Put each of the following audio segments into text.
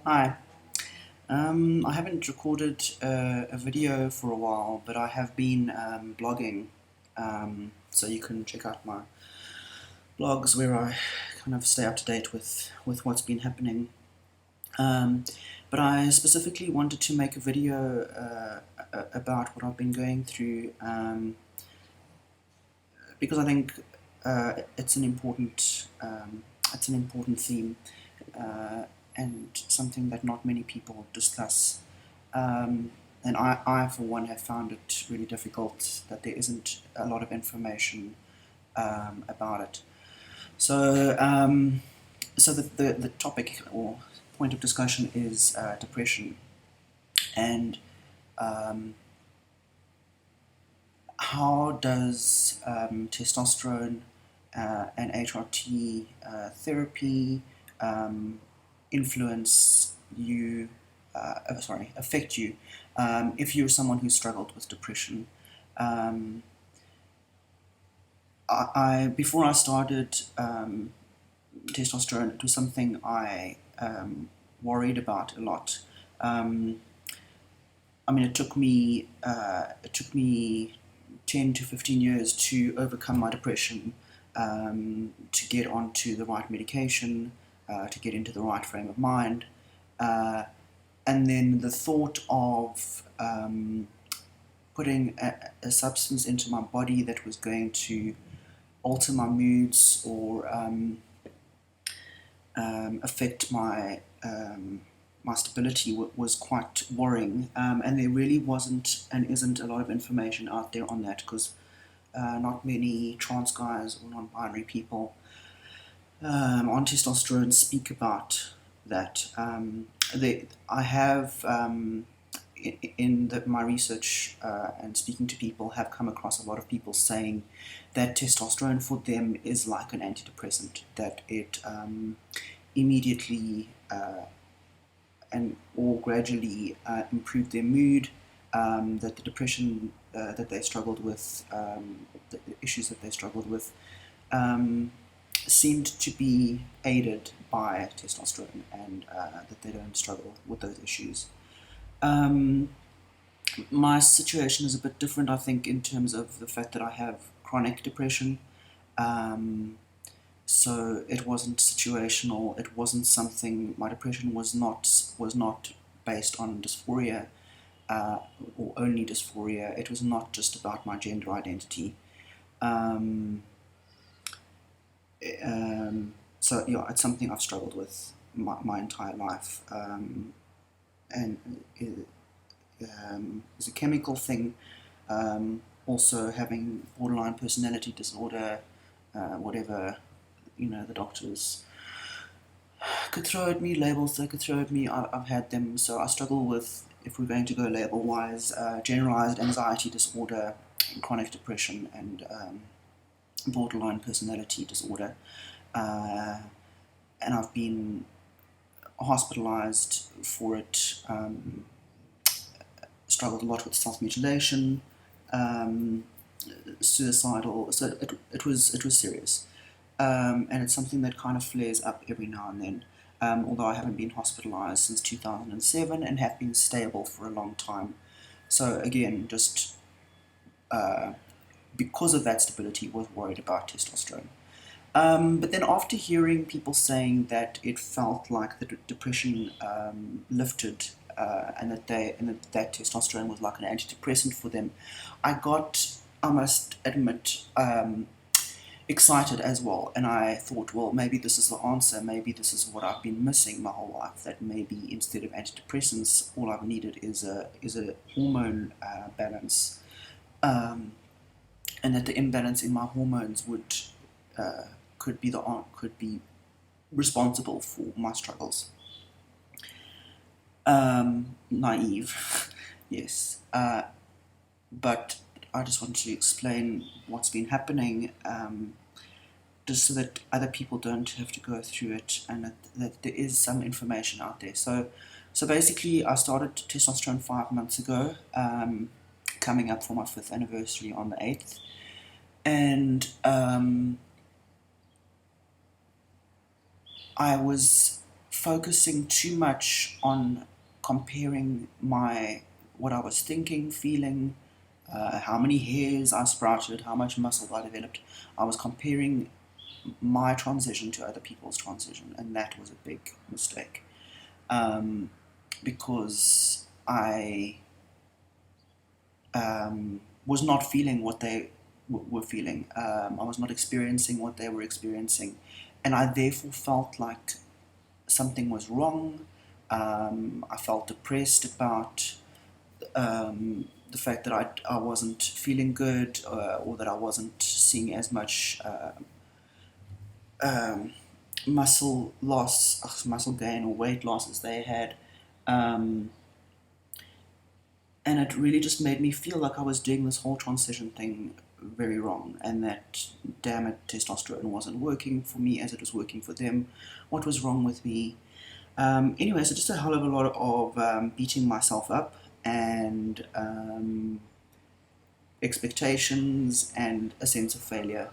Hi. I haven't recorded a video for a while, but I have been blogging, so you can check out my blogs where I kind of stay up to date with what's been happening. Um, but I specifically wanted to make a video about what I've been going through because I think it's an important theme. And something that not many people discuss. And I, for one, have found it really difficult that there isn't a lot of information about it. So, the topic or point of discussion is depression and um, how does testosterone and HRT therapy influence you, affect you if you're someone who struggled with depression. Um, Before I started testosterone, it was something I worried about a lot. Um, I mean, it took me 10 to 15 years to overcome my depression, to get onto the right medication, to get into the right frame of mind. And then the thought of putting a substance into my body that was going to alter my moods or affect my stability was quite worrying, and there really wasn't and isn't a lot of information out there on that because not many trans guys or non-binary people on testosterone speak about that. I have my research and speaking to people have come across a lot of people saying that testosterone for them is like an antidepressant, that it immediately and or gradually improved their mood, that the depression that they struggled with, the issues that they struggled with, um, seemed to be aided by testosterone, and that they don't struggle with those issues. Um, my situation is a bit different, I think, in terms of the fact that I have chronic depression. Um, so it wasn't situational. It wasn't something. My depression was not based on dysphoria uh, or only dysphoria. It was not just about my gender identity. Um, so yeah, it's something I've struggled with my entire life, and it's a chemical thing. Also, having borderline personality disorder, whatever the doctors could throw at me, labels they could throw at me, I've had them. So I struggle with, if we're going to go label-wise, generalized anxiety disorder, chronic depression, and borderline personality disorder. And I've been hospitalized for it, struggled a lot with self-mutilation, um, suicidal. So it was serious, and it's something that kind of flares up every now and then. Although I haven't been hospitalized since 2007 and have been stable for a long time. So again, just because of that stability, was worried about testosterone. But then after hearing people saying that it felt like the depression lifted, and that testosterone was like an antidepressant for them, I got, I must admit, excited as well. And I thought, well, maybe this is the answer. Maybe this is what I've been missing my whole life. That maybe instead of antidepressants, all I've needed is a hormone balance, um, and that the imbalance in my hormones would uh, could be responsible for my struggles. Naive, yes, but I just want to explain what's been happening, just so that other people don't have to go through it, and that there is some information out there. So basically, I started testosterone 5 months ago, coming up for my 5th anniversary on the 8th, and I was focusing too much on comparing what I was thinking, feeling, how many hairs I sprouted, how much muscle I developed. I was comparing my transition to other people's transition, and that was a big mistake, because I was not feeling what they were feeling. I was not experiencing what they were experiencing, and I therefore felt like something was wrong. I felt depressed about the fact that I wasn't feeling good, or that I wasn't seeing as much muscle loss, muscle gain, or weight loss as they had. Um, and it really just made me feel like I was doing this whole transition thing very wrong, and that, damn it, testosterone wasn't working for me as it was working for them. What was wrong with me? Anyway, so just a hell of a lot of beating myself up, and expectations, and a sense of failure,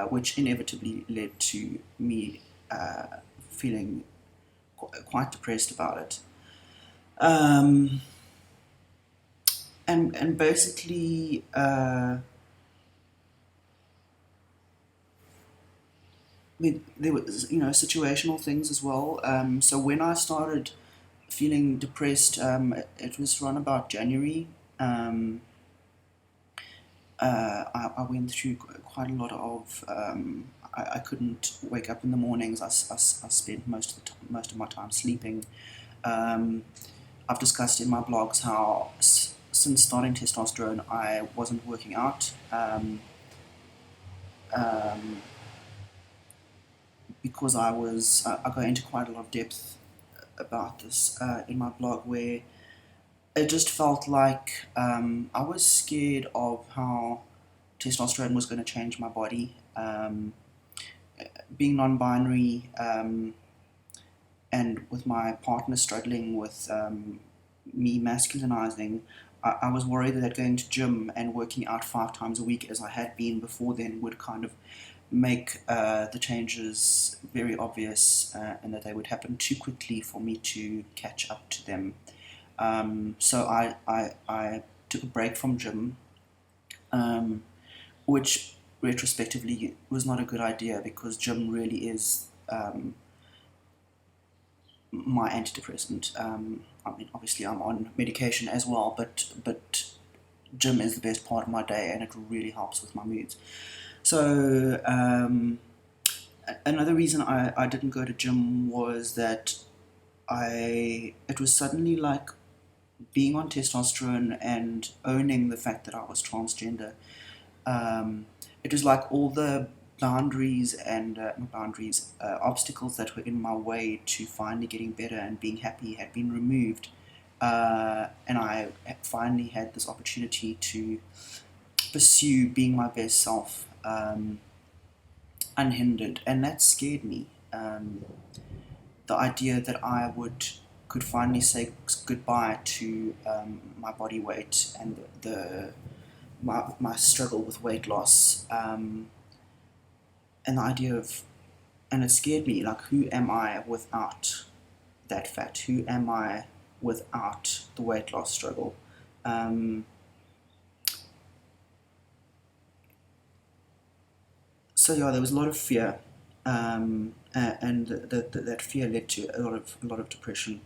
which inevitably led to me feeling quite depressed about it. And basically, there was, situational things as well. So when I started feeling depressed, it was around about January. I went through quite a lot of. I couldn't wake up in the mornings. I spent most of my time sleeping. I've discussed in my blogs how since starting testosterone, I wasn't working out. Because I go into quite a lot of depth about this in my blog, where it just felt like I was scared of how testosterone was going to change my body. Being non-binary, and with my partner struggling with me masculinizing, I was worried that going to gym and working out 5 times a week, as I had been before then, would kind of make the changes very obvious, and that they would happen too quickly for me to catch up to them. So I took a break from gym, which retrospectively was not a good idea, because gym really is my antidepressant. I mean, obviously I'm on medication as well, but gym is the best part of my day, and it really helps with my moods. So another reason I didn't go to gym was that it was suddenly like being on testosterone and owning the fact that I was transgender. It was like all the boundaries and obstacles that were in my way to finally getting better and being happy had been removed, and I finally had this opportunity to pursue being my best self, unhindered, and that scared me. The idea that I could finally say goodbye to my body weight and my struggle with weight loss, and the idea of, and it scared me, like, who am I without that fat? Who am I without the weight loss struggle? So yeah, there was a lot of fear, and that fear led to a lot of depression.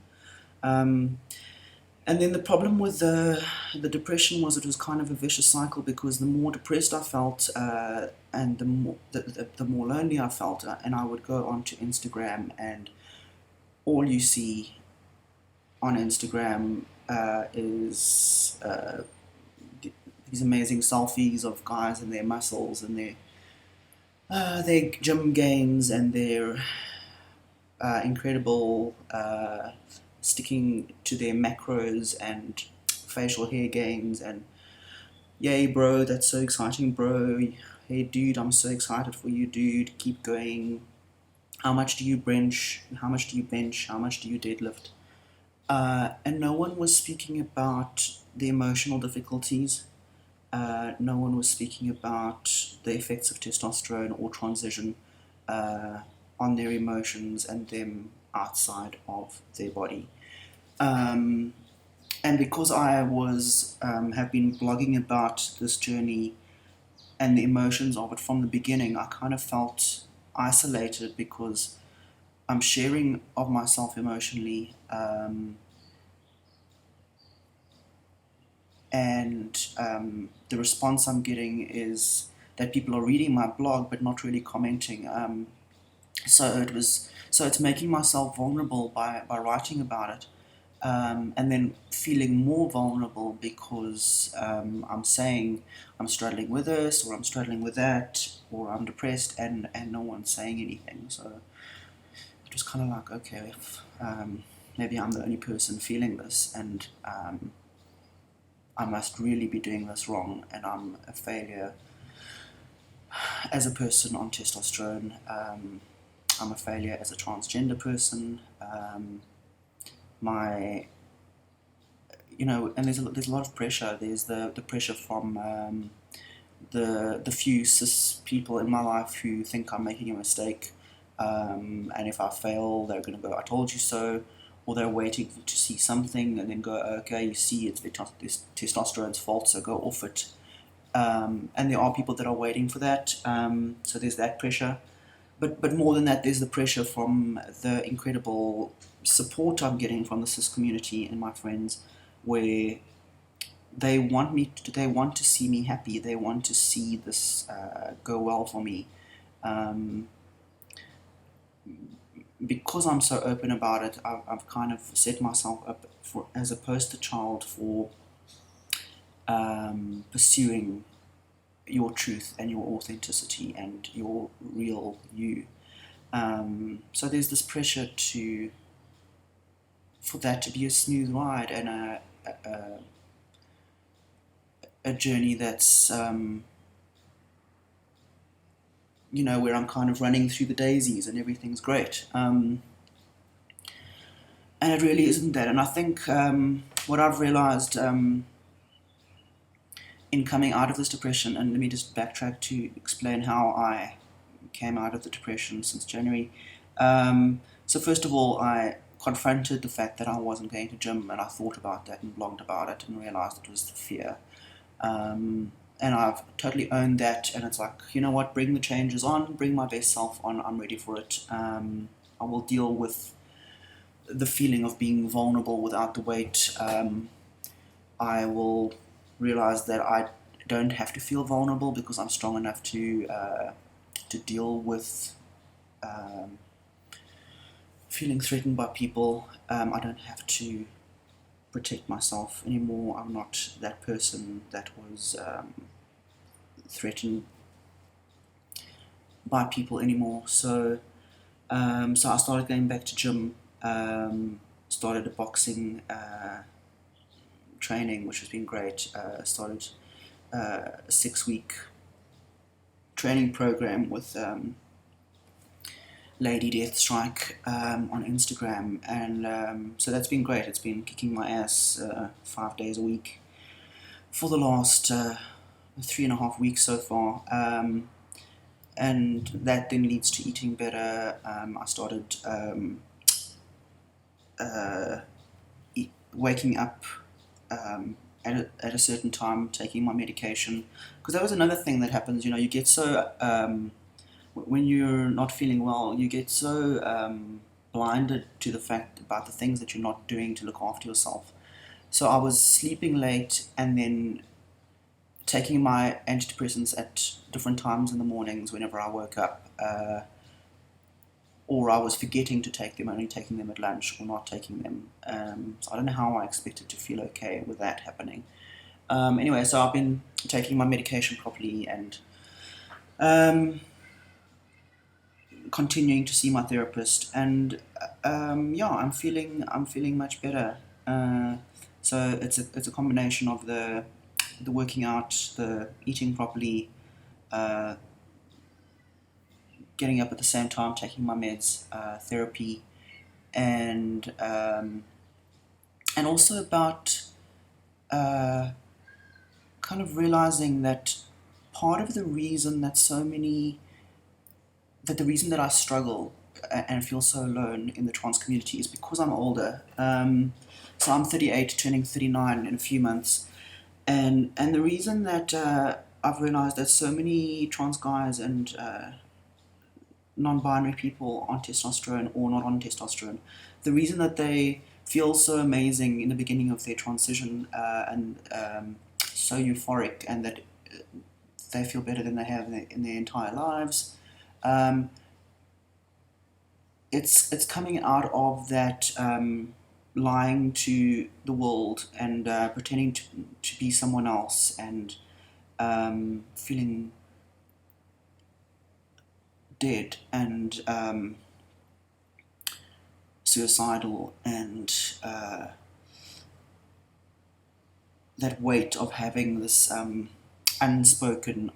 And then the problem with the depression was, it was kind of a vicious cycle, because the more depressed I felt, and the more lonely I felt, and I would go onto Instagram, and all you see on Instagram is these amazing selfies of guys and their muscles and their gym gains and their incredible sticking to their macros and facial hair gains, and yay bro, that's so exciting bro, hey dude, I'm so excited for you dude, keep going, how much do you bench, how much do you bench, how much do you deadlift? And no one was speaking about the emotional difficulties. No one was speaking about the effects of testosterone or transition on their emotions and them outside of their body. And because I was have been blogging about this journey and the emotions of it from the beginning, I kind of felt isolated because I'm sharing of myself emotionally, and the response I'm getting is that people are reading my blog but not really commenting. So it's making myself vulnerable by writing about it, and then feeling more vulnerable because I'm saying I'm struggling with this, or I'm struggling with that, or I'm depressed, and no one's saying anything. So it was kind of like, okay, maybe I'm the only person feeling this, and I must really be doing this wrong, and I'm a failure as a person on testosterone. I'm a failure as a transgender person. My, and there's a lot of pressure. There's the pressure from the few cis people in my life who think I'm making a mistake, and if I fail, they're going to go, "I told you so," or they're waiting to see something and then go, "Okay, you see, it's the testosterone's fault, so go off it." And there are people that are waiting for that. So there's that pressure. But more than that, there's the pressure from the incredible support I'm getting from the cis community and my friends, where they want to see me happy. They want to see this go well for me. Um, because I'm so open about it, I've kind of set myself up for as a poster child for pursuing your truth and your authenticity and your real you. So there's this pressure for that to be a smooth ride and a journey that's where I'm kind of running through the daisies and everything's great. And it really isn't that. And I think what I've realized in coming out of this depression, and let me just backtrack to explain how I came out of the depression since January. So first of all, I confronted the fact that I wasn't going to gym, and I thought about that and blogged about it and realized it was the fear. And I've totally owned that, and it's like, you know what, bring the changes on, bring my best self on, I'm ready for it. I will deal with the feeling of being vulnerable without the weight. I will realize that I don't have to feel vulnerable because I'm strong enough to deal with feeling threatened by people. I don't have to protect myself anymore. I'm not that person that was threatened by people anymore. So I started going back to gym, started a boxing training, which has been great. Started a 6-week training program with Lady Deathstrike on Instagram, and so that's been great. It's been kicking my ass 5 days a week for the last 3.5 weeks so far, and that then leads to eating better. I started waking up at a certain time, taking my medication, because that was another thing that happens. You get so when you're not feeling well, you get so blinded to the fact about the things that you're not doing to look after yourself. So I was sleeping late and then taking my antidepressants at different times in the mornings whenever I woke up, or I was forgetting to take them, only taking them at lunch or not taking them. So I don't know how I expected to feel okay with that happening. Anyway, so I've been taking my medication properly and continuing to see my therapist, and I'm feeling much better. So it's a combination of the working out, the eating properly, getting up at the same time, taking my meds, therapy, and also about kind of realizing that part of the reason that the reason that I struggle and feel so alone in the trans community is because I'm older. So I'm 38, turning 39 in a few months, and the reason that I've realized that so many trans guys and non-binary people on testosterone or not on testosterone, the reason that they feel so amazing in the beginning of their transition and so euphoric, and that they feel better than they have in their entire lives, it's coming out of that lying to the world and pretending to be someone else, and feeling dead and suicidal, and that weight of having this unspoken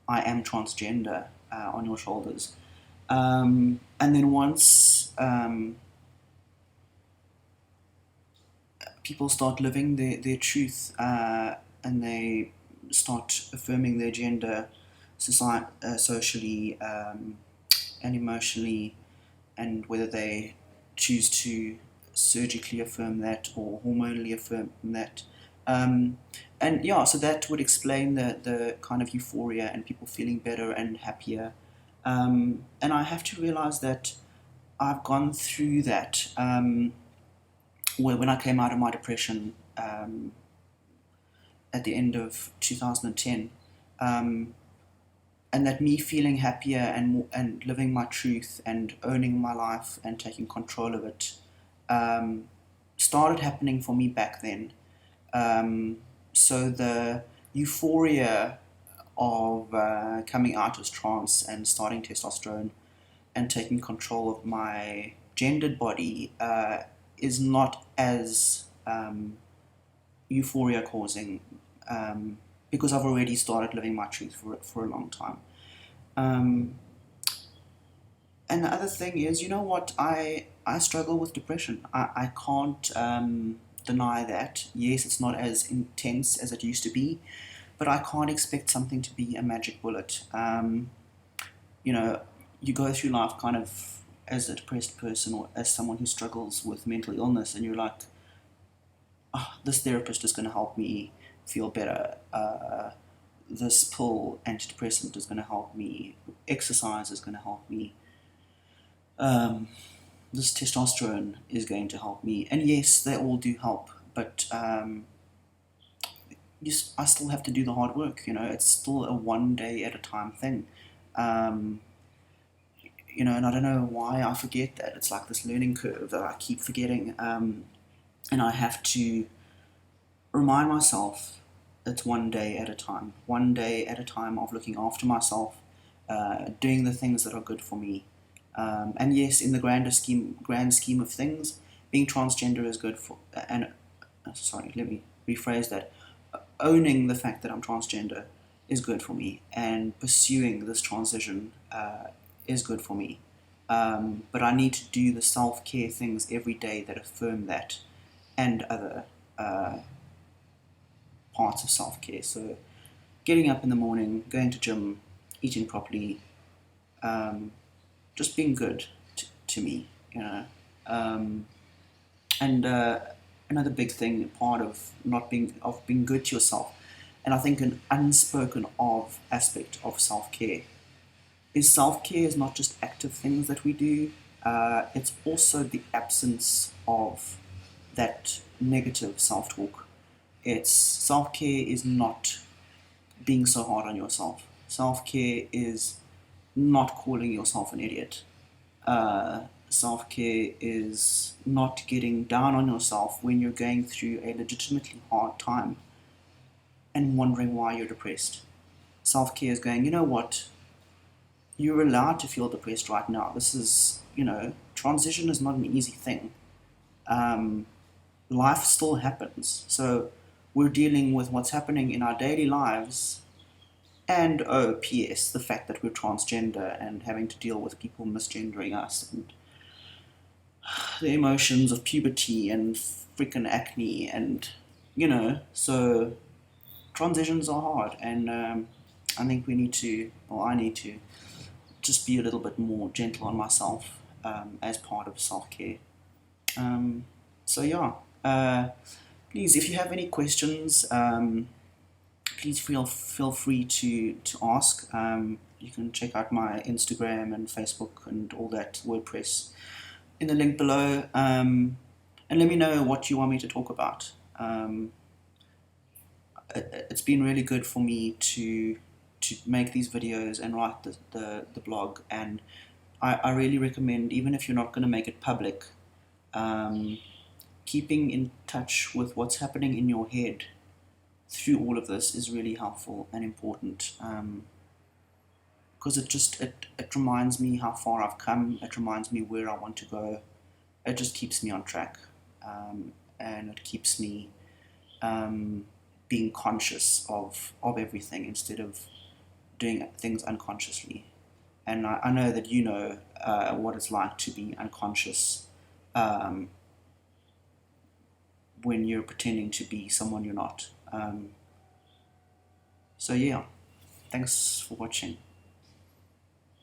"I am transgender" on your shoulders. And then once people start living their truth and they start affirming their gender socially and emotionally, and whether they choose to surgically affirm that or hormonally affirm that. And yeah, so that would explain the kind of euphoria and people feeling better and happier. And I have to realize that I've gone through that when I came out of my depression at the end of 2010. And that me feeling happier and living my truth and owning my life and taking control of it started happening for me back then. So the euphoria of coming out as trans and starting testosterone and taking control of my gendered body is not as euphoria causing, because I've already started living my truth for a long time. And the other thing is, you know what, I struggle with depression. I can't deny that. Yes, it's not as intense as it used to be, but I can't expect something to be a magic bullet. You know, you go through life kind of as a depressed person or as someone who struggles with mental illness, and you're like, oh, this therapist is going to help me feel better. This pill, antidepressant, is going to help me. Exercise is going to help me. This testosterone is going to help me. And yes, they all do help, but I still have to do the hard work. You know, it's still a one day at a time thing. You know, and I don't know why I forget that. It's like this learning curve that I keep forgetting. And I have to remind myself it's one day at a time. One day at a time of looking after myself, doing the things that are good for me. And yes, in the grand scheme of things, being transgender is good for, and sorry, let me rephrase that. Owning the fact that I'm transgender is good for me, and pursuing this transition is good for me. But I need to do the self-care things every day that affirm that, and other parts of self-care. So getting up in the morning, going to gym, eating properly, just being good to me, you know. And another big thing, part of being good to yourself, and I think an unspoken of aspect of self-care is self-care is not just active things that we do, it's also the absence of that negative self-talk. It's self-care is not being so hard on yourself. Self-care is not calling yourself an idiot. Self-care is not getting down on yourself when you're going through a legitimately hard time and wondering why you're depressed. Self-care is going, you know what, you're allowed to feel depressed right now. This is, you know, transition is not an easy thing. Life still happens. So we're dealing with what's happening in our daily lives. And, oh, P.S., the fact that we're transgender and having to deal with people misgendering us, and the emotions of puberty and freaking acne, and, you know, so transitions are hard. And I think we need to, or I need to, just be a little bit more gentle on myself. as part of self-care. So yeah, please, if you have any questions, please feel free to ask. You can check out my Instagram and Facebook and all that, Wordpress, in the link below. And let me know what you want me to talk about. It's been really good for me to make these videos and write the blog, and I really recommend, even if you're not going to make it public, keeping in touch with what's happening in your head through all of this is really helpful and important, because it reminds me how far I've come. It reminds me where I want to go. It just keeps me on track, and it keeps me being conscious of everything instead of doing things unconsciously. And I know that you know what it's like to be unconscious when you're pretending to be someone you're not. So yeah, thanks for watching.